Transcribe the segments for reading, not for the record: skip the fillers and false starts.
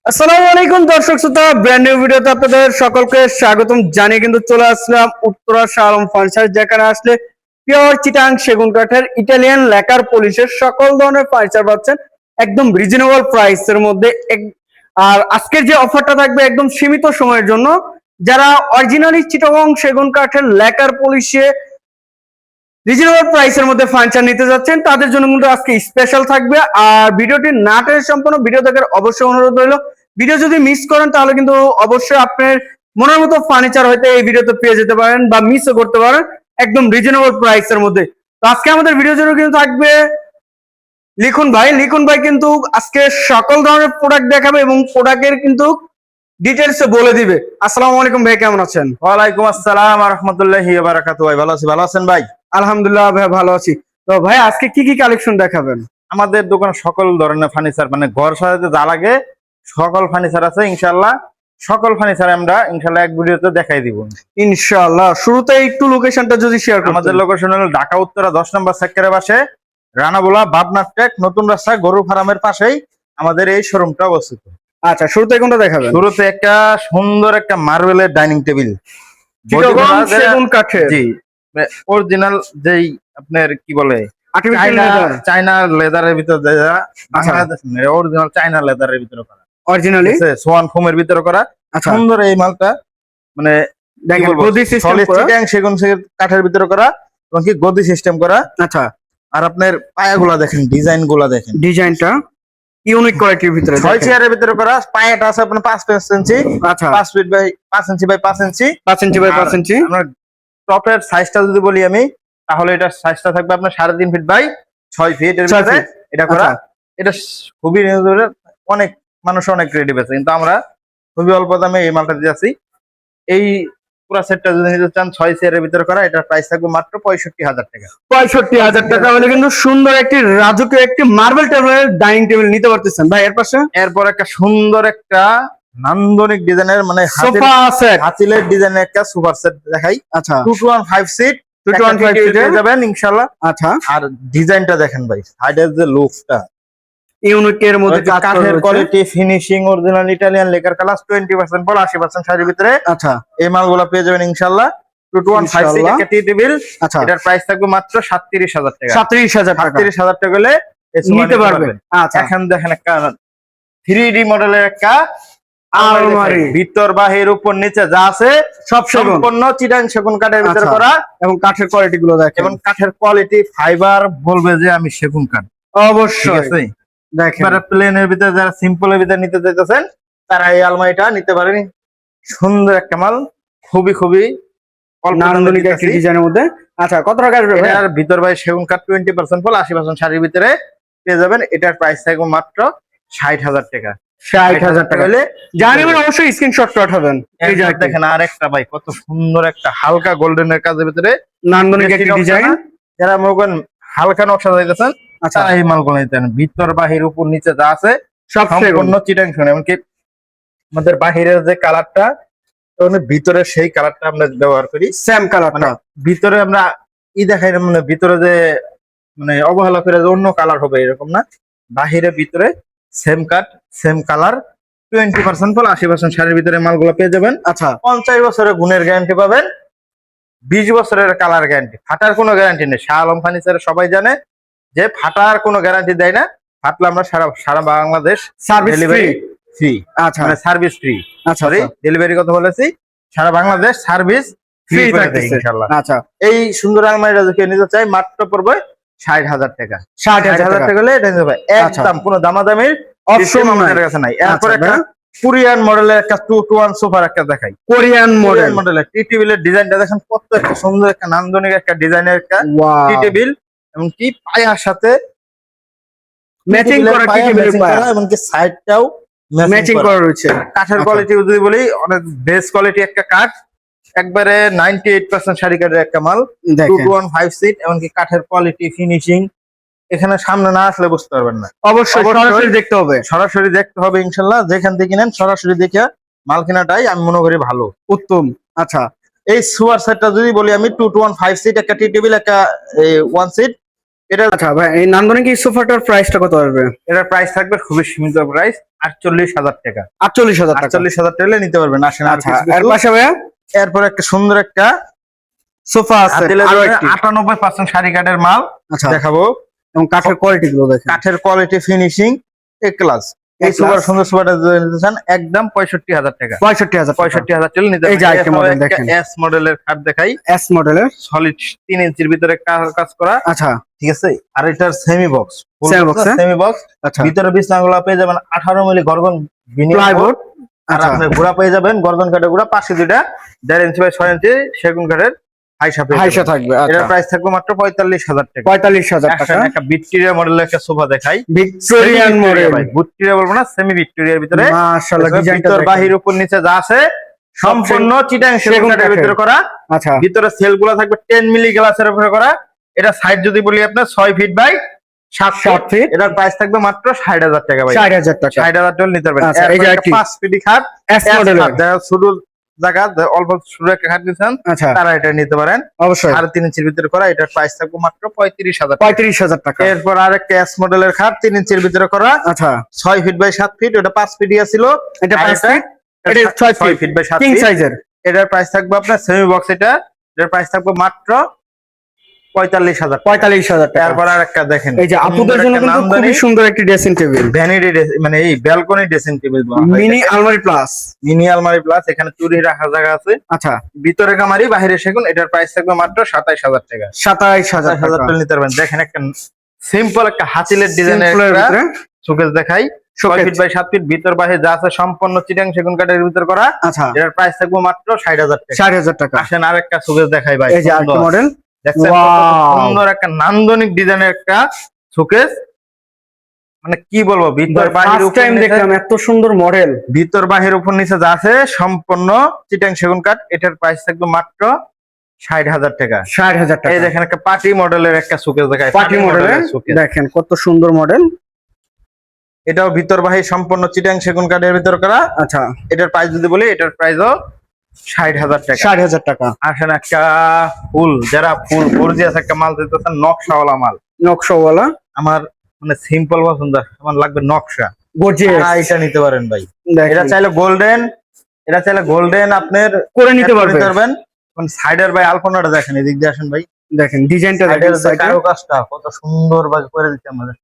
আসসালামু আলাইকুম দর্শক শ্রোতা, ব্র্যান্ড নিউ ভিডিওতে আপনাদের সকলকে স্বাগতম জানিয়ে কিন্তু চলে আসলাম উত্তরা শাহ আলম ফার্নিচার, যেখানে আসলে পিওর চিটাং সেগুন কাঠের ইটালিয়ান লেকার পলিশের সকল ধরনের ফার্নিচার পাচ্ছেন একদম রিজনেবল প্রাইসের মধ্যে। আর আজকের যে অফারটা থাকবে একদম সীমিত সময়ের জন্য, যারা অরিজিনালি চিটাগং সেগুন কাঠের লেকার পলিশে রিজনেবল প্রাইসের মধ্যে ফার্নিচার নিতে যাচ্ছেন তাদের জন্য কিন্তু আজকে স্পেশাল থাকবে। আর ভিডিওটি না টেনে সম্পূর্ণ ভিডিও দেখার অবশ্যই অনুরোধ রইল। ভিডিও যদি মিস করেন তাহলে কিন্তু অবশ্যই আপনার মনের মতো ফার্নিচার হয়তো এই ভিডিওতে পেয়ে যেতে পারেন বা মিসও করতে পারেন একদম রিজনেবল প্রাইসের মধ্যে। তো আজকে আমাদের ভিডিও জন্য কিন্তু থাকবে লিখুন ভাই কিন্তু আজকে সকল ধরনের প্রোডাক্ট দেখাবে এবং প্রোডাক্টের কিন্তু ডিটেলস বলে দিবে। আসসালামু আলাইকুম ভাই, কেমন আছেন? ওয়ালাইকুম আসসালাম ওয়া রাহমাতুল্লাহি ওয়া বারাকাতুহু। ভাই ভালো আছি, ভালো আছেন ভাই? আলহামদুলিল্লাহ ভাই, ভালো আছি। তো ভাই আজকে কি কি কালেকশন দেখাবেন? আমাদের দোকানে সকল ধরনের ফার্নিচার, মানে ঘর সাজাতে যা লাগে সকল ফার্নিচার আছে ইনশাআল্লাহ। সকল ফার্নিচার আমরা ইনশাআল্লাহ এক ভিডিওতে দেখাই দিব ইনশাআল্লাহ। শুরুতে একটু লোকেশনটা যদি শেয়ার করতেন। আমাদের লোকেশন হলো ঢাকা উত্তরা 10 নম্বর সেক্টরের পাশে, রানাবোলা বাবনা টেক নতুন রাস্তা গরু ফার্মের পাশেই আমাদের এই শোরুমটা অবস্থিত। আচ্ছা, শুরুতে কোনটা দেখাবেন? শুরুতে একটা সুন্দর একটা মার্বেলের ডাইনিং টেবিল, চিটাগং সেগুন কাঠের। জি, অরিজিনাল যেই আপনার কি বলে আর্টিফিশিয়াল লেদার, চায়না লেদারের ভিতরে বাংলাদেশ অরিজিনাল চায়না লেদারের ভিতরে করা, অরিজিনালি সোয়ান ফোমের ভিতরে করা। আচ্ছা, সুন্দর এই মালটা, মানে দেখেন গদি সিস্টেম করা, চিটাং সেগুন কাঠের ভিতরে করা এবং কি গদি সিস্টেম করা। আচ্ছা, আর আপনার পায়াগুলা দেখেন, ডিজাইন গুলা দেখেন, ডিজাইনটা ইউনিক কোয়ালিটির ভিতরে 6 চেয়ারের ভিতরে করা। পায়াটা আছে আপনার 5 ইঞ্চি, আচ্ছা 5 feet by 5 inch by 5 inch, 5 inch by 5 inch. আপনার টপের সাইজটা যদি বলি আমি, তাহলে এটা সাইজটা থাকবে আপনার 3.5 ফিট বাই 6 ফিট এর ভিতরে এটা করা। এটা খুবই অনেক মানুষ অনেক রেডি পেয়েছে, কিন্তু আমরা খুবই অল্প দামে এই মালটা দিয়েছি। এই পুরো সেটটা যদি নিতে চান 6 চেয়ারের ভিতরে করা, এটার প্রাইস থাকবে মাত্র 65,000 টাকা। 65,000 টাকা হলে কিন্তু সুন্দর একটি রাজকীয় একটি মার্বেল টেবিলের ডাইনিং টেবিল নিতে পারতেছেন ভাই। এর পাশে এরপর একটা সুন্দর একটা নান্দনিক ডিজাইনের, মানে সোফা সেট, হাতিলের ডিজাইনের একটা সুপার সেট দেখাই। আচ্ছা 215 সিট, 215 সিটের যাবেন ইনশাআল্লাহ। আচ্ছা, আর ডিজাইনটা দেখেন ভাই, সাইডের যে লুকটা ইউনিকের মধ্যে কাজ করা কাঠের হয়েছে। Quality, finishing original Italian lacquer colour 20% বল 80% শাড়ির ভিতরে। আচ্ছা, এই মালগুলো পেয়ে যাবেন ইনশাআল্লাহ। 215 সিট একটা টি টেবিল, আচ্ছা এটার প্রাইস থাকবে মাত্র 37,000 টাকা। 37,000 টাকা 37,000 টাকা হলে নিতে পারবেন। আচ্ছা, এখন দেখেন একটা 3D মডেলের একটা আলমারি, ভিতর বাহির উপর নিচে যা আছে সব সেগুন, সম্পূর্ণ চিটাং সেগুন কাঠের ভিতরে আচ্ছা, করা। এবং কাঠের কোয়ালিটি গুলো দেখেন, এবং কাঠের কোয়ালিটি ফাইবার বলবে যে আমি সেগুন কাঠ, ঠিক অবশ্যই আছে। দেখেন এবারে প্লেনের ভিতরে যারা সিম্পলের ভিতরে নিতে চাইতেছেন তারা এই আলমারিটা নিতে পারেন। সুন্দর একটা মাল, খুবই খুবই অল্প দামে নান্দনিক একটি দিতেছি। ডিজাইনের মধ্যে। আচ্ছা, কত টাকা আসবে ভাই? এটার ভিতর ভাই সেগুন কাঠ 20% ফল 80% শাড়ির ভিতরে পেয়ে যাবেন। এটার প্রাইস থাকবে মাত্র 60,000 টাকা। 60,000 টাকা হলে জানেন, অবশ্যই স্ক্রিনশট পাঠাবেন। এই যে দেখেন আর একটা ভাই, কত সুন্দর একটা হালকা গোল্ডেনের কাজের ভিতরে নান্দনিক একটি ডিজাইন। যারা মনে করেন হালকা নকশা চাইতেছেন আচ্ছা, তারা এই মালগুলো নিতেন। ভিতর বাহির উপর নিচে যা আছে সব সেগুন, সম্পূর্ণ চিটাং সেগুন। এমনকি আমাদের বাহিরের যে কালারটা, ভিতরে সেই কালারটা আমরা ব্যবহার করি, সেম মানে কালারটা। ভিতরে আমরা দেখাই না, মানে ভিতরে যে মানে অবহেলা করে যে অন্য কালার হবে এরকম না। বাহিরে ভিতরে সেম কাট সেম কালার, 20% ফল 80% শাড়ির ভিতরে মালগুলো পেয়ে যাবেন। আচ্ছা, 50 বছরের গুণের গ্যারান্টি পাবেন, 20 বছরের কালার গ্যারান্টি। ফাটার কোনো গ্যারান্টি নেই। শাহ আলম ফার্নিচারে সবাই জানে যে ফাটার কোনো গ্যারান্টি দেয় না। ফাটলে আমরা সারা বাংলাদেশ সার্ভিস ডেলিভারি ফ্রি, আচ্ছা, মানে সার্ভিস ফ্রি। আচ্ছা, সরি, ডেলিভারি কথা বলেছি, সারা বাংলাদেশ সার্ভিস ফ্রি ফ্রি করে দেয় থাকতেছে ইনশাআল্লাহ। আচ্ছা, এই সুন্দর আলমারিটা যদি কেউ নিতে চাই মাত্র পড়বে 60,000 টাকা। 60,000 টাকা টাকা হলে এটা নিতে পারবে আচ্ছা, একদম, কোনো দামাদামির অপশন নাই আমাদের কাছে নাই। এরপর আচ্ছা, একটা কোরিয়ান মডেলের একটা 2-to-1 সোফার একটা দেখাই। কোরিয়ান মডেল মডেলের টি টেবিলের ডিজাইনটা দেখেন, কত একটা সুন্দর একটা নান্দনিক একটা ডিজাইনের একটা টি টেবিল। এমনকি পায়ার সাথে ম্যাচিং করা টি টেবিলের পায়া, এমনকি সাইডটাও ম্যাচিং করা রয়েছে। কাঠের আচ্ছা, কোয়ালিটি যদি বলি, অনেক বেস্ট কোয়ালিটি একটা কাঠ, একবারে 98% শাড়ি কাঠের একটা মাল। দেখেন 2-to-1 সিট, এমনকি কাঠের কোয়ালিটি, ফিনিশিং এখানে সামনে না আসলে বুঝতে পারবেন না। অবশ্যই সরাসরি দেখতে হবে, সরাসরি দেখতে হবে ইনশাল্লাহ। যেখান থেকে নেন সরাসরি দেখে মাল কেনাটাই আমি মনে করি ভালো, উত্তম। আচ্ছা, এই সুপার সেটটা যদি বলি আমি, 2-to-1 সিট একটা টি টেবিল, একটা 1 সিট, এটা আচ্ছা ভাই, এই নান্দনিক এই সোফাটার প্রাইসটা কত আসবে? এটার প্রাইস থাকবে খুবই সীমিত প্রাইস, 48,000 টাকা। 48,000 টাকা। 48,000 টাকা নিতে পারবেন। আসেন আর আচ্ছা, কিছু এর কিছু। পাশে ভাইয়া এরপর একটা সুন্দর একটা সোফা আছে আরো একটি। 98% শাড়ি কাঠের মাল আচ্ছা, দেখাবো। এবং কাঠের কোয়ালিটি গুলো দেখেন। কাঠের কোয়ালিটি, ফিনিশিং এ ক্লাস। এই A সুপার class। সুন্দর সোফাটা যদি নিতে চান একদম 65,000 টাকা। 65,000 টাকা। 65,000 টাকা নিতে এই যে আরেকটা এরপর model একটা দেখেন। এস মডেলের খাট দেখাই, এস মডেলের। সলিড 3 ইঞ্চির ভিতরে কাজ করা, আচ্ছা, ঠিক আছে। আর এটার সেমি বক্স, Semi box, হ্যাঁ? Semi box. আচ্ছা, ভিতরে বিছনাগুলো পেয়ে যাবেন 18 মিলি গর্জন ভিনিয়ার প্লাইবোর্ড। আর আচ্ছা, আপনার গুড়া পেয়ে যাবেন গর্জন কাঠের গুড়া, পাশে দুইটা 1.5 ইঞ্চি বাই 6 ইঞ্চি সেগুন কাঠের হাইসা পেয়ে হাইসা যাবেন। থাকবে। এটার আচ্ছা, প্রাইস থাকবে মাত্র 45,000 টাকা। 45,000 টাকা। আসেন একটা ভিক্টোরিয়া মডেলের একটা সোফা দেখাই, ভিক্টোরিয়ান মডেল। ভিক্টোরিয়া বলবো না, সেমি ভিক্টোরিয়ার ভিতরে মাশাআল্লাহ, ডিজাইনটা ভিতর দেখেন। বাহির উপর নিচে যা আছে সম্পূর্ণ চিটাং সেগুন কাঠের ভিতরে করা। আচ্ছা, ভিতরে সেল গুলা থাকবে 10 মিলি গ্লাসের উপরে করা। এটা সাইড যদি বলি আপনার 6 ফিট বাই 7 7 ফিট। এটার প্রাইস থাকবে মাত্র 60,000 টাকা ভাই। 60,000 টাকা। 60,000 টাকা নিতে পারবেন। আচ্ছা, এই যে একটি 5 ফিটি খাট এস মডেলের। শুরু জায়গা অল্প শুরু একটা খাট দিচ্ছেন, আচ্ছা, তারা এটা নিতে পারেন। অবশ্যই 3.5 ইঞ্চির ভিতরে করা, এটার প্রাইস থাকবে মাত্র 35,000 টাকা। 35,000 টাকা। এরপর আরেকটা এস মডেলের খাট 3 ইঞ্চির ভিতরে করা, আচ্ছা, 6 ফিট বাই 7 ফিট, ওটা 5 ফিট ছিল। এটা আর 5 ফিট, এটা এটা 6 ফিট বাই 7 কিং ফিট। সাইজের। এটার প্রাইস থাকবে আপনার সেমি বক্স, এটার প্রাইস থাকবে মাত্র 45,000 টাকা। 45,000 টাকা। এরপর আরেকটা দেখেন, এই যে আপুদের জন্য কিন্তু খুবই সুন্দর একটি ড্রেসিং টেবিল। ভ্যানিটি মানে এই ব্যালকনি ড্রেসিং টেবিল, মিনি আলমারি প্লাস। মিনি আলমারি প্লাস, এখানে চুরি রাখার জায়গা আছে। আচ্ছা, ভিতরে কামারি বাইরে সেগুন, এটার প্রাইস থাকবে মাত্র 27,000 টাকা। 27,000 27,000 টাকা। টাকা নিতে পারবেন। দেখেন একটা সিম্পল একটা হাতিলের ডিজাইনের সিম্পলের একটা ভিতরে। শোকেস দেখাই, 6 Showcase। ফিট বাই 7 ফিট, ভিতর বাহির যা আছে সম্পূর্ণ চিটাং সেগুন কাঠের ভিতর করা। আচ্ছা, এটার প্রাইস থাকবে মাত্র 60,000 টাকা। 60,000 টাকা। আসেন আরেকটা শোকেস দেখাই ভাই, এই যে আরেকটা সুন্দর। মডেল। দেখছেন কত Wow। সুন্দর একটা নান্দনিক ডিজাইনের একটা শোকেস, মানে কি বলবো, ভিতর বাহির ফার্স্ট উপর টাইম নিচে, দেখলাম এত সুন্দর মডেল। ভিতর বাহির উপর নিচে যা আছে সম্পূর্ণ চিটাং সেগুন কাঠ। এটার প্রাইস থাকবে মাত্র 60,000 টাকা। 60,000 টাকা। এই দেখেন একটা পার্টি মডেলের একটা শোকেস দেখায়, পার্টি মডেলের। শোকেস। দেখেন কত সুন্দর মডেল। এটাও ভিতর বাহির সম্পূর্ণ চিটাং সেগুন কাঠের ভিতর করা। আচ্ছা, এটার প্রাইস যদি বলি, এটার প্রাইসও 60,000 টাকা। 60,000 টাকা। আসেন একটা ফুল, যারা ফুল গর্জিয়াস একটা মাল দিতেছেন, নকশাওয়ালা মাল। নকশাওয়ালা। আমার মানে সিম্পল পছন্দ, আমার লাগবে নকশা, গর্জিয়াস। এটা নিতে পারেন ভাই। এটা দেখেন চাইলে গোল্ডেন, এটা চাইলে গোল্ডেন আপনার করে নিতে পারবেন। পারবেন। মানে সাইডের ভাই আলপনাটা দেখেন, এদিক দিয়ে আসেন ভাই, দেখেন ডিজাইনটা সাইডের দেখেন। যে কারুকাজটা কত সুন্দর ভাবে করে দিতে আমাদের।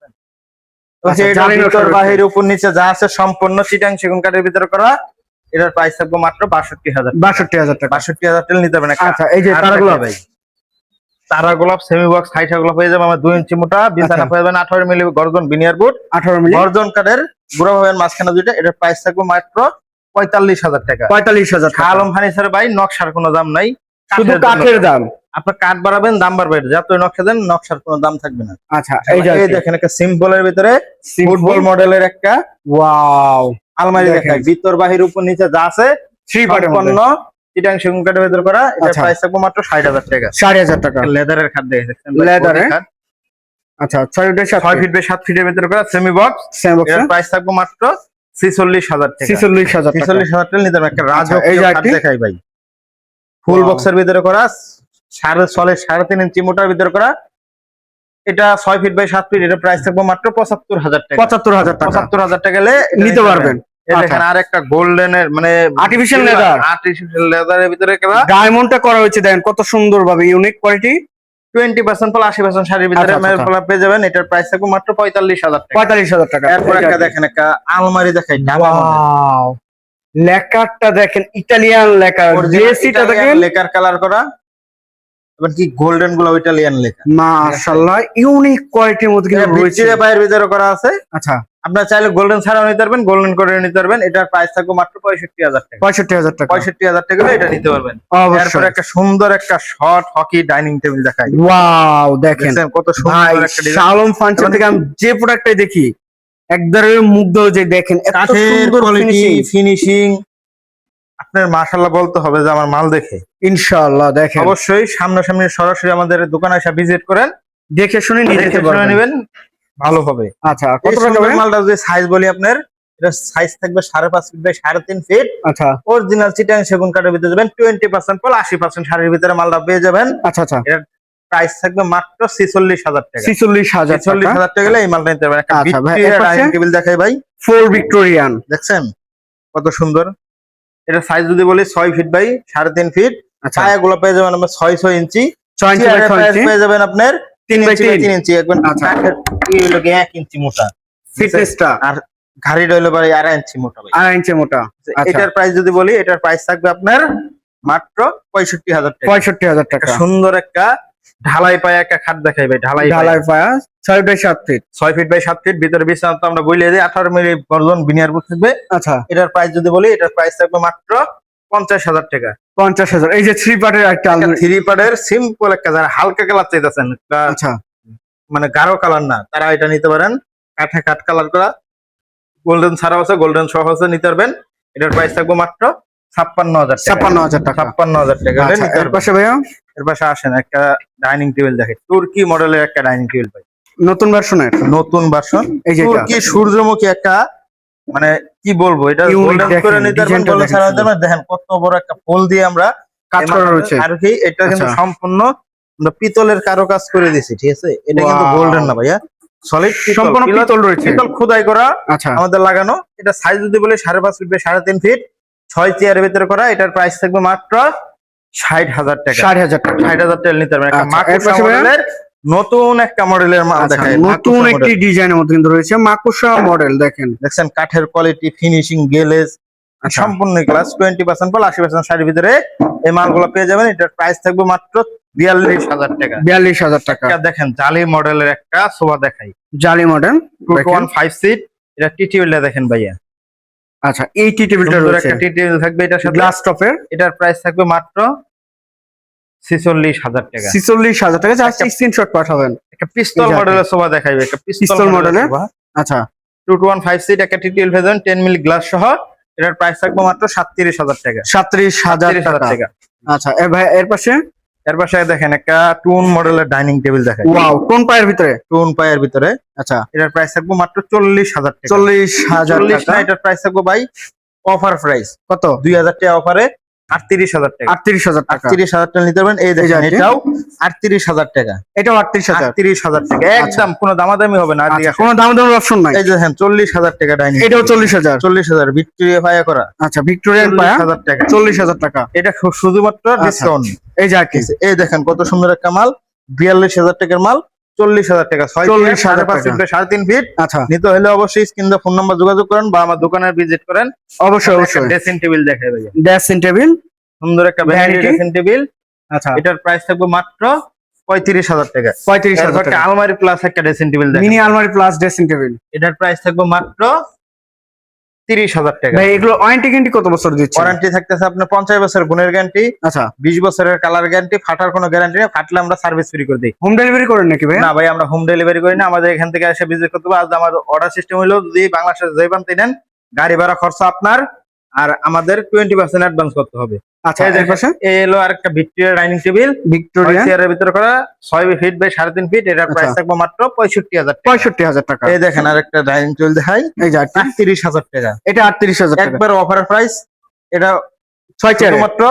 আচ্ছা, এটা জানি না ভিতর সবাই। বাহির উপর নিচে যা আছে সম্পূর্ণ চিটাং সেগুন কাঠের ভিতরে করা। এটার প্রাইস থাকবে মাত্র 62,000 টাকা। 62,000 টাকা। 62,000 টাকা নিতে পারবেন। আচ্ছা, এই যে তারা গোলাপ। ভাই, তারা গোলাপ সেমি বক্স হাইসা গোলাপ হয়ে যাবে আমার 2 ইঞ্চি মোটা, বিছানা আচ্ছা। পেয়ে যাবেন 18 মিলি গর্জন বিনিয়ার বুট, 18 মিলি। গর্জন কাঠের গুঁড়া পাবেন মাঝখানে দুইটা। এটার প্রাইস থাকবে মাত্র 45,000 টাকা। 45,000 টাকা। আলম ফার্নিচার ভাই, নকশার কোনো দাম নাই, শুধু কাঠের কাঠের জন্য। দাম। আপনার কাঠ বাড়াবেন দাম বাড়বে, যতই নকশা দেন নকশার কোনো দাম থাকবে না। আচ্ছা, এই যে এই দেখেন একটা সিম্পলের ভিতরে ফুটবল মডেলের একটা ওয়াও আলমারি দেখেন। দেখায়, ভিতর বাহির উপর নিচে যা আছে 3 পার্টের মধ্যে। সম্পূর্ণ চিটাং সেগুন কাঠের ভিতর করা। এটার আচ্ছা। প্রাইস থাকবে মাত্র 60,000 টাকা। 60,000 টাকা। লেদারের খাট দেখেন, Leather-এর? আচ্ছা, 6 ফিটের 6 ফিট বাই 7 ফিটের ভিতরে করা সেমি বক্স। Same box. এর প্রাইস থাকবে মাত্র 46,000 টাকা। 46,000 টাকা। 46,000 টাকা নিতে পারবেন। একটা আচ্ছা, এই রাজকীয় যে খাট একটি। দেখাই ভাই, ফুল Wow। বক্সের ভিতরে করা, 3.5 ইঞ্চি মোটার ভিতরে করা। এটা 6 ফিট বাই 7 ফিট। এটার প্রাইস থাকবে মাত্র 75,000 টাকা। 75,000 টাকা 75,000 টাকা গেলে এটা নিতে পারবেন। এই দেখেন আর একটা গোল্ডেনের মানে Artificial leather। আর্টিফিশিয়াল লেদারের ভিতরে করা, ডায়মন্ডটা করা হয়েছে, দেখেন কত সুন্দর ভাবে, ইউনিক কোয়ালিটি। 20% ফল 80% শাড়ির ভিতরে আচ্ছা, আচ্ছা, মেল পেয়ে যাবেন। এটার প্রাইস থাকবে মাত্র 45,000 টাকা। 45,000 টাকা। এরপর একটা দেখেন একটা আলমারি দেখাই, ওয়াও, লেকারটা দেখেন, ইটালিয়ান লেকার। গ্লেসিটা দেখেন, লেকার কালার করা, এবার কি গোল্ডেন গুলো ইটালিয়ান লেখা, মাশাআল্লাহ ইউনিক কোয়ালিটির মধ্যে কিন্তু রয়েছে। ভিক্টোরিয়া বাইরের ভিতরে করা আছে। আচ্ছা, আপনার চাইলে গোল্ডেন ছাড়াও নিতে পারবেন, গোল্ডেন করে নিতে পারবেন। এটার প্রাইস থাকবে মাত্র 65,000 টাকা। 65,000 টাকা। 65,000 টাকা হলে এটা নিতে পারবেন। অবশ্যই। এরপর একটা সুন্দর একটা শর্ট হকি ডাইনিং টেবিল দেখাই, ওয়াও দেখেন দেখছেন কত ভাই, সুন্দর একটা ডিজাইন। শালম ফার্নিচার থেকে আমি যে প্রোডাক্টটাই দেখি একবারে মুগ্ধ হয়ে যাই। দেখেন এত কাঠের সুন্দর কোয়ালিটি, ফিনিশিং। ফিনিশিং আপনার মাশাআল্লাহ বলতে হবে যে আমার মাল দেখে। ইনশাআল্লাহ দেখেন, অবশ্যই সামনাসামনি সরাসরি আমাদের দোকানে এসে ভিজিট করেন, দেখে শুনে নিয়ে দেখে যেতে শুনে পারবেন। নেবেন, ভালো হবে। আচ্ছা, এই কত টাকা সুন্দর ভাই? মালটা যদি সাইজ বলি আপনার, এটা সাইজ থাকবে 5.5 ফিট বাই 3.5 ফিট। আচ্ছা অরিজিনাল চিটাং সেগুন কাঠের ভিতরে যাবেন 20% ফল 80% শাড়ির ভিতরে মালটা পেয়ে যাবেন। আচ্ছা আচ্ছা। এটার প্রাইস থাকবে মাত্র 46,000 টাকা। 46,000 টাকা। 46,000 টাকা গেলে এই মালটা নিতে পারবেন। একটা আচ্ছা ভাই, ভিক্টোরিয়া এর পাশে? ডাইনিং টেবিল দেখাই ভাই, ফুল ভিক্টোরিয়ান। দেখছেন কত সুন্দর। এটা সাইজ যদি বলি 6 ফিট বাই 3.5 ফিট। আচ্ছা, পায়াগুলো পেয়ে যাবেন আপনার 6 ইঞ্চি। 6 ইঞ্চি বাই চেয়ারের 6 প্রাইস ইঞ্চি, পেয়ে যাবেন আপনার 3 বাই 3। 3 ইঞ্চি একদম আচ্ছা। কাঠের এই হলো গিয়ে 1 ইঞ্চি মোটা। ফিটনেসটা আর ঘাড়িটা হলো ভাই 2.5 ইঞ্চি মোটা ভাই। 2.5 ইঞ্চি মোটা। আচ্ছা, এটার প্রাইস যদি বলি, এটার প্রাইস থাকবে আপনার মাত্র 65,000 টাকা। 65,000 একটা টাকা। সুন্দর একটা ঢালাই পায়া একটা খাট দেখাই ভাই, ঢালাই ঢালাই পায়া 6 by 7 feet. 6 feet by 7 feet. ভিতরে বিছানা তো আমরা বইলে দিই 18 মিলি গর্জন বিনিয়ার বুক থাকবে। আচ্ছা, এটার প্রাইস যদি বলি, এটার প্রাইস থাকবে মাত্র 50,000 টাকা। 50,000। এই যে 3 পার্টের একটা আলমারি। 3 পার্টের সিম্পল একটা, যারা হালকা কালার চাইতেছেন, আচ্ছা, মানে গাঢ় কালার না, তারা এটা নিতে পারেন। কাঠে কাঠ কালার করা, গোল্ডেন ছাড়াও আছে, গোল্ডেন সহ আছে, নিতে পারবেন। এটার প্রাইস থাকবে মাত্র 56,000 টাকা। 56,000 টাকা। 56,000 টাকা হলে আচ্ছা, নিতে এর পারবেন। পাশে ভাইয়া এর পাশে আসেন, একটা ডাইনিং টেবিল দেখে, তুর্কি মডেলের একটা ডাইনিং টেবিল পাই, নতুন ভার্সনের। নতুন ভার্সন। এই যে এটা। তুর্কি সূর্যমুখী একটা, মানে কি বলবো, এটা Unique গোল্ডেন দেখেন, করে নিতে পারবেন, ডিজাইনটা গোল্ডেন দেখেন ছাড়া শুধু। নিতে পারবেন। দেখেন কত বড় একটা ফুল দিয়ে আমরা কাজ করা রয়েছে। আর কি, এটা কিন্তু আচ্ছা। সম্পূর্ণ আমরা পিতলের কারুকাজ করে দিয়েছি, ঠিক আছে? এটা কিন্তু Wow. গোল্ডেন না ভাইয়া, সলিড সম্পূর্ণ পিতল রয়েছে। পিতল খোদাই করা আচ্ছা, আমাদের লাগানো। এটা সাইজ যদি বলি 5.5 ফিট বাই 3.5 ফিট, 6 চেয়ারের ভিতরে করা। এটার প্রাইস থাকবে মাত্র 60,000 টাকা। 60,000 টাকা। 60,000 টাকা নিতে পারবেন। একটা আচ্ছা, এর মাকুসা পাশে ভাইয়া? মডেলের নতুন একটা মডেলের মাল আচ্ছা, দেখায়, নতুন মাকুসা একটি মডেল। ডিজাইনের মধ্যে কিন্তু রয়েছে মাকুসা মডেল। দেখেন দেখছেন কাঠের কোয়ালিটি, ফিনিশিং, গ্লেজ আচ্ছা। সম্পূর্ণ ক্লাস। 20% বল 80% শাড়ির ভিতরে এই মালগুলো পেয়ে যাবেন। এটার প্রাইস থাকবে মাত্র 42,000 টাকা। 42,000 টাকা। একটা দেখেন জালি মডেলের একটা সোফা দেখাই, জালি মডেল। 215 সিট। এটা টি টেবিলটা দেখেন ভাইয়া, আচ্ছা, এই টি টেবিলটা সুন্দর রয়েছে একটা টি টেবিল থাকবে এটার সাথে। গ্লাস টপের। এটার প্রাইস থাকবে মাত্র 46,000 টাকা। 46,000 টাকা। জাস্ট স্ক্রিনশট পাঠাবেন। একটা পিস্তল এই যে মডেলের সোফা দেখাইবে, একটা পিস্তল পিস্তল মডেলের। মডেলের। আচ্ছা, 215 সিট একটা টি টেবিল ভেজন 10 মিলি গ্লাস সহ। এটার প্রাইস থাকবে মাত্র 37,000 টাকা। 37,000 টাকা। আচ্ছা, ভাই এর পাশে। এর পাশে দেখেন একটা টুন মডেলের ডাইনিং টেবিল দেখেন, ওয়াও, কোন পায়ের ভিতরে? টুন পায়ের ভিতরে। আচ্ছা, এটার প্রাইস থাকবে মাত্র 40,000 টাকা। 40,000 40 টাকা। না, এটার প্রাইস থাকবে ভাই অফার প্রাইস কত? 2,000 টাকা অফারে 38,000 টাকা। 38,000 টাকা। 38,000 টাকা নিতে পারবেন। এই দেখেন এই যে এটাও 38,000 টাকা। এটাও 38,000। 38,000 টাকা একদম, কোনো দামাদামি হবে না। আর দিকে আচ্ছা, কোনো দাম দামের অপশন নাই। এই যে দেখেন 40,000 টাকা ডাইনিং। এটাও 40,000। 40,000 ভিক্টোরিয়া পায়া করা। আচ্ছা, ভিক্টোরিয়ান পায়া 40,000 টাকা। 40,000 টাকা। এটা শুধুমাত্র আচ্ছা। ডিসকাউন্ট। এই যে আর কি। এই দেখেন কত সুন্দর একটা মাল, 42,000 টাকার মাল 40,000 টাকা। 40,000 টাকা। 3.5 ফিট। আচ্ছা, নিতে হলে অবশ্যই স্ক্রিন দা ফোন নাম্বার যোগাযোগ করেন বা আমার দোকানে ভিজিট করেন। অবশ্যই অবশ্যই। ড্রেসিং টেবিল দেখাই ভাইয়া, ড্রেসিং টেবিল। সুন্দর একটা ভ্যানিটি Vanity? Dressing table. আচ্ছা, এটার প্রাইস থাকবে মাত্র 35,000 টাকা। 35,000 এরপর একটা টাকা। আলমারি প্লাস একটা ড্রেসিং টেবিল দেখেন, মিনি আলমারি প্লাস ড্রেসিং টেবিল। এটার প্রাইস থাকবে মাত্র 30,000 টাকা। ভাই এগুলো ওয়ারেন্টি গ্যারান্টি কত বছর দিচ্ছে? ওয়ারেন্টি থাকতেছে আপনার 50 বছরের গুণের গ্যারান্টি, আচ্ছা, 20 বছরের কালার গ্যারান্টি। ফাটার কোনো গ্যারান্টি নেই, ফাটলে আমরা সার্ভিস ফ্রি করে দিই। হোম ডেলিভারি করেন নাকি ভাই? না ভাই, আমরা হোম ডেলিভারি করি না, আমাদের এখান থেকে এসে ভিজিট করতে হবে। আজ আমার অর্ডার সিস্টেম হলো, যদি বাংলাদেশের যে প্রান্তে নেন, গাড়ি ভাড়া খরচ আপনার, আর আমাদের 20% অ্যাডভান্স করতে হবে। আচ্ছা, এর পাশে এই হলো আর একটা ভিক্টোরিয়া ডাইনিং টেবিল, ভিক্টোরিয়া চেয়ারের ভিতরে করা, 6 ফিট বাই 3.5 ফিট। এটার প্রাইস আচ্ছা। থাকবে মাত্র 65,000 টাকা। 65,000 টাকা। এই দেখেন আর একটা ডাইনিং টেবিল দেখাই, এই যে আর কি। 38,000 টাকা। এটা 38,000 টাকা। একবার অফার প্রাইস। এটা 6 চেয়ারে শুধুমাত্র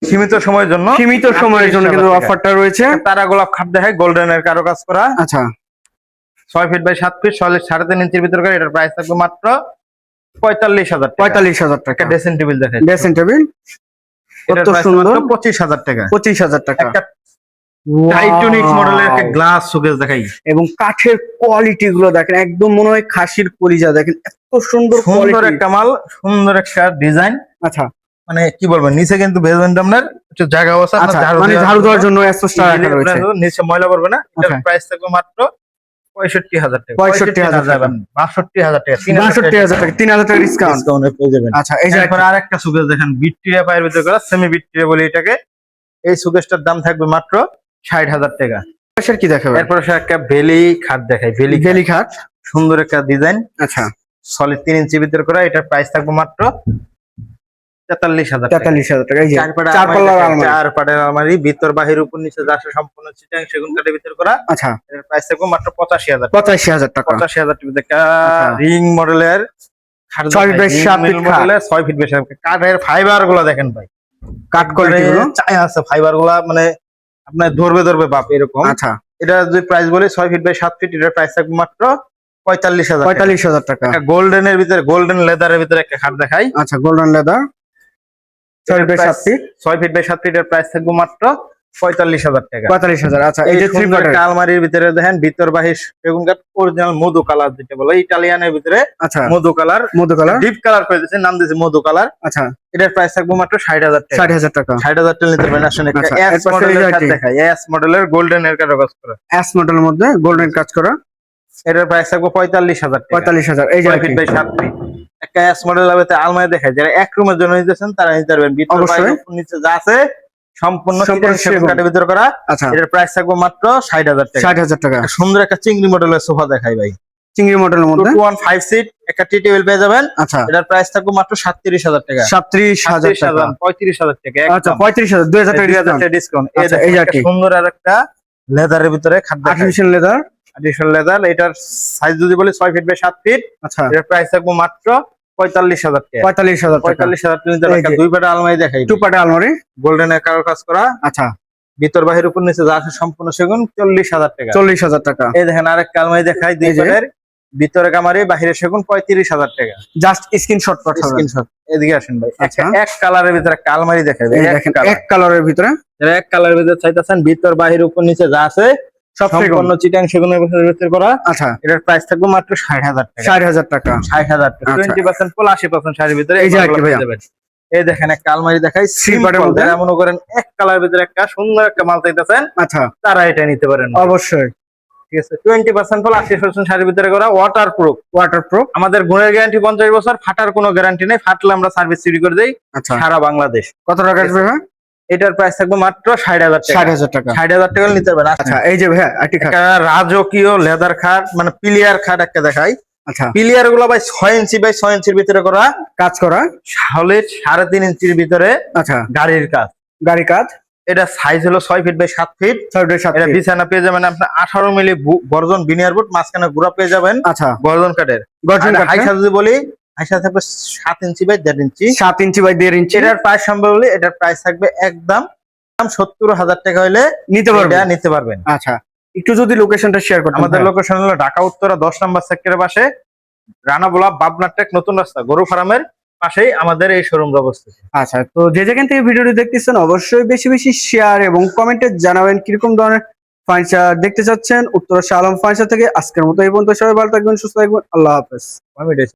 সীমিত সময়ের জন্য, সীমিত সময়ের জন্য কিন্তু 38,000 টাকা। অফারটা রয়েছে। তারা গোলাপ খাট দেখায়, গোল্ডেনের কারুকাজ করা, আচ্ছা, 6 ফিট বাই 7 ফিট, 3.5 ইঞ্চির ভিতরে করা। এটার প্রাইস থাকবে মাত্র 45,000 টাকা। 45,000 টাকা। একটা ড্রেসিং টেবিল দেখাই, ড্রেসিং টেবিল এটার কত প্রাইস সুন্দর। মাত্র 25,000 টাকা। 25,000 টাকা। একটা Wow! টাইটানিক মডেলের একটা গ্লাস শোকেস দেখাই, এবং কাঠের কোয়ালিটি গুলো দেখেন, একদম মনে হয় খাসির কলিজা। দেখেন এত সুন্দর সুন্দর কোয়ালিটি। একটা মাল, সুন্দর একটা ডিজাইন। আচ্ছা, মানে কি বলবো, নিচে কিন্তু বেসমেন্ট আপনার একটু জায়গা আছে, আপনার আচ্ছা, মানে ঝাড়ু দেওয়ার জন্য এক্সট্রা রাখা easily রয়েছে। আপনার নিচে ময়লা পড়বে না। এটার আচ্ছা। প্রাইস থাকবে মাত্র 65,000 টাকা। 65,000 টাকা। 62,000 টাকা। 62,000 টাকা। 3,000 টাকা ডিসকাউন্ট। ডিসকাউন্টে পেয়ে যাবেন। আচ্ছা, এই যে এরপর আরেকটা সুকেস দেখেন, ভিক্টোরিয়া পায়ের ভিতরে করা, সেমি ভিক্টোরিয়া বলি এটাকে। এই সুকেসটার দাম থাকবে মাত্র 60,000 টাকা। পাশের কি দেখাবেন? এরপর সে একটা বেলি খাট দেখাই, বেলি বেলি খাট। সুন্দর একটা ডিজাইন, আচ্ছা, সলিড 3 ইঞ্চি ভিতরে করা। এটার প্রাইস থাকবে মাত্র 43,000 টাকা। 43,000 টাকা। এই যে চার চার পাল্লার আলমারি। চার পাটের আলমারি, ভিতর বাহির উপর নিচে যাচ্ছে সম্পূর্ণ চিটাং সেগুন কাঠের ভিতর করা। আচ্ছা, এটার প্রাইস থাকবে মাত্র 85,000 টাকা। 85,000 টাকা। 85,000 টাকা। একটা আচ্ছা। রিং মডেলের 6 ফিট বাই 7 ফিট খাট। 6 ফিট বেশি কাঠের ফাইবার গুলা দেখেন ভাই, কাঠ কোয়ালিটি গুলো। চাই আছে ফাইবার গুলা, মানে আপনার ধরবে বাপ এরকম। আচ্ছা, এটা যদি প্রাইস বলি 6 ফিট বাই 7 ফিট, এটার প্রাইস থাকবে মাত্র 45,000 টাকা। 45,000 টাকা। গোল্ডেনের ভিতরে, গোল্ডেন লেদারের ভিতরে একটা খাট দেখাই। আচ্ছা, golden leather 6 feet by 7 feet. 6 feet by 7 ফিটের প্রাইস থাকবে মাত্র 45,000 টাকা। 45,000। আচ্ছা, এই যে 3 সুন্দর পার্টের। একটা আলমারির ভিতরে দেখেন ভিতর বাহির সেগুন কাঠ অরিজিনাল মধু কালার, যেটা বলে ইটালিয়ানের ভিতরে আচ্ছা, মধু কালার, মধু কালার। ডিপ কালার করে দিয়েছে, নাম দিয়েছে মধু কালার। আচ্ছা, এটার প্রাইস থাকবে মাত্র 60,000 টাকা। 60,000 টাকা। 60,000 টাকা নিতে পারেন। আসলে একটা আচ্ছা, এস এরপর মডেলের এই যে কাঠ এটি। দেখাই, এস মডেলের গোল্ডেন এর কাজ করা। এস মডেলের মধ্যে গোল্ডেন কাজ করা। এটার প্রাইস থাকবে 45,000 টাকা। 45,000। এই যে 6 ফিট বাই 7 ফিট একটা এস মডেল হবে আলমারি দেখায়, যারা এক রুমের জন্য নিতেছেন তারা নিতে পারবেন। ভিতর অবশ্যই। বাইরে উপর নিচে যা আছে সম্পূর্ণ সম্পূর্ণ সেগুন সেগুন। কাঠের ভিতর করা। আচ্ছা, এটার প্রাইস থাকবে মাত্র 60,000 টাকা। 60,000 টাকা। একটা সুন্দর একটা চিংড়ি মডেলের সোফা দেখাই ভাই, চিংড়ি মডেলের মধ্যে। 215 সিট একটা টি টেবিল পেয়ে যাবেন। আচ্ছা, এটার প্রাইস থাকবে মাত্র 37,000 টাকা। 37,000 টাকা। 35,000 টাকা। আচ্ছা, 35,000, 2,000 টাকা ডিসকাউন্ট। ডিসকাউন্ট। আচ্ছা, এই যে একটা এটি। সুন্দর আর একটা লেদারের ভিতরে খাট দেখাই, আর্টিফিশিয়াল লেদার। Artificial leather. এটার সাইজ যদি বলি 6 ফিট বাই 7 ফিট, আচ্ছা, এটার প্রাইস থাকবে মাত্র 45,000 টাকা। 45,000 টাকা। 45,000 টাকা এই একটা যে। 2 পাটা আলমারি দেখাই, 2 পার্টের আলমারি। গোল্ডেন এর কারো কাজ করা, আচ্ছা, ভিতর বাহির উপর নিচে যা আছে সম্পূর্ণ সেগুন, 40,000 টাকা। 40,000 টাকা। এই দেখেন আরেকটা আলমারি দেখাই, 2 এই যে। পাটের ভিতরে কামারি বাহিরে সেগুন, 35,000 টাকা। জাস্ট স্ক্রিনশট পাঠাবেন। স্ক্রিনশট। এদিকে আসেন ভাই, আচ্ছা। এক কালারের ভিতরে একটা আলমারি দেখাই ভাই, এই এক দেখেন কালার। এক কালারের ভিতরে যারা এক কালারের ভিতরে চাইতেছেন, ভিতর বাহির উপর নিচে যা আছে সব সেগুন। সম্পূর্ণ চিটাং সেগুনের ভিতরে করা। আচ্ছা, এটার প্রাইস থাকবে মাত্র 60,000 টাকা। 60,000 টাকা। 60,000 টাকা। আচ্ছা। 20% ফুল 80% শাড়ির ভিতরে এই যে এগুলো আরেকটি ভাইয়া। পেয়ে যাবেন। এই দেখেন একটা আলমারি দেখাই, পাটের সিম্পল। মধ্যে। যারা মনে করেন এক কালার ভিতরে একটা সুন্দর একটা মাল চাইতেছেন, আচ্ছা, তারা এটা নিতে পারেন। অবশ্যই। ঠিক আছে, 20% ফুল 80% শাড়ির ভিতরে করা, ওয়াটার প্রুফ। ওয়াটারপ্রুফ। আমাদের গুণের গ্যারান্টি 50 বছর, ফাটার কোনো গ্যারান্টি নেই। ফাটলে আমরা সার্ভিস ফ্রি করে দেই আচ্ছা, সারা বাংলাদেশ। কত টাকা আসবে ভাই? এটার প্রাইস থাকবে মাত্র 60,000 টাকা। 60,000 টাকা। 60,000 টাকা নিতে পারবেন। আচ্ছা, এই যে ভাইয়া একটি খাট। একটা রাজকীয় লেদার খাট, মানে পিলিয়ার খাট একটা দেখাই। আচ্ছা, পিলিয়ার গুলো ভাই 6 ইঞ্চি বাই 6 ইঞ্চির ভিতরে করা, কাজ করা। সলিড 3.5 ইঞ্চির ভিতরে আচ্ছা, গাড়ির কাজ। গাড়ি কাজ। এটা সাইজ হলো 6 ফিট বাই 7 ফিট। 6 বাই 7 এটা ফিট। বিছানা পেয়ে যাবেন আপনার 18 মিলি গর্জন বিনিয়ার বোর্ড, মাঝখানে গুড়া পেয়ে যাবেন আচ্ছা, গর্জন কাঠের। গর্জন কাঠ। হাইসা যদি বলি, হাইসা থাকবে 7 inch by 1.5 inch. 7 inch by 1.5 ইঞ্চি। এটার প্রাইস সম্ভব বলি, এটার প্রাইস থাকবে একদম 70,000 টাকা হলে নিতে এটা পারবেন। নিতে পারবেন। আচ্ছা, একটু যদি লোকেশনটা শেয়ার করতেন। আমাদের ভাইয়া। লোকেশন হলো ঢাকা উত্তরা 10 নম্বর সেক্টরের পাশে, রানাবোলা বাবনা টেক নতুন রাস্তা, গরু ফার্মের পাশেই আমাদের এই শোরুম অবস্থিত। আচ্ছা, তো যে যেখান থেকে ভিডিওটি দেখতেছেন অবশ্যই বেশি বেশি শেয়ার এবং কমেন্টে জানাবেন কিরকম ধরনের ফার্নিচার দেখতে চাচ্ছেন উত্তরা শাহ আলম ফার্নিচার থেকে। আজকের মতো এই পর্যন্ত, সবাই ভালো থাকবেন, সুস্থ থাকবেন, আল্লাহ হাফেজ। আমি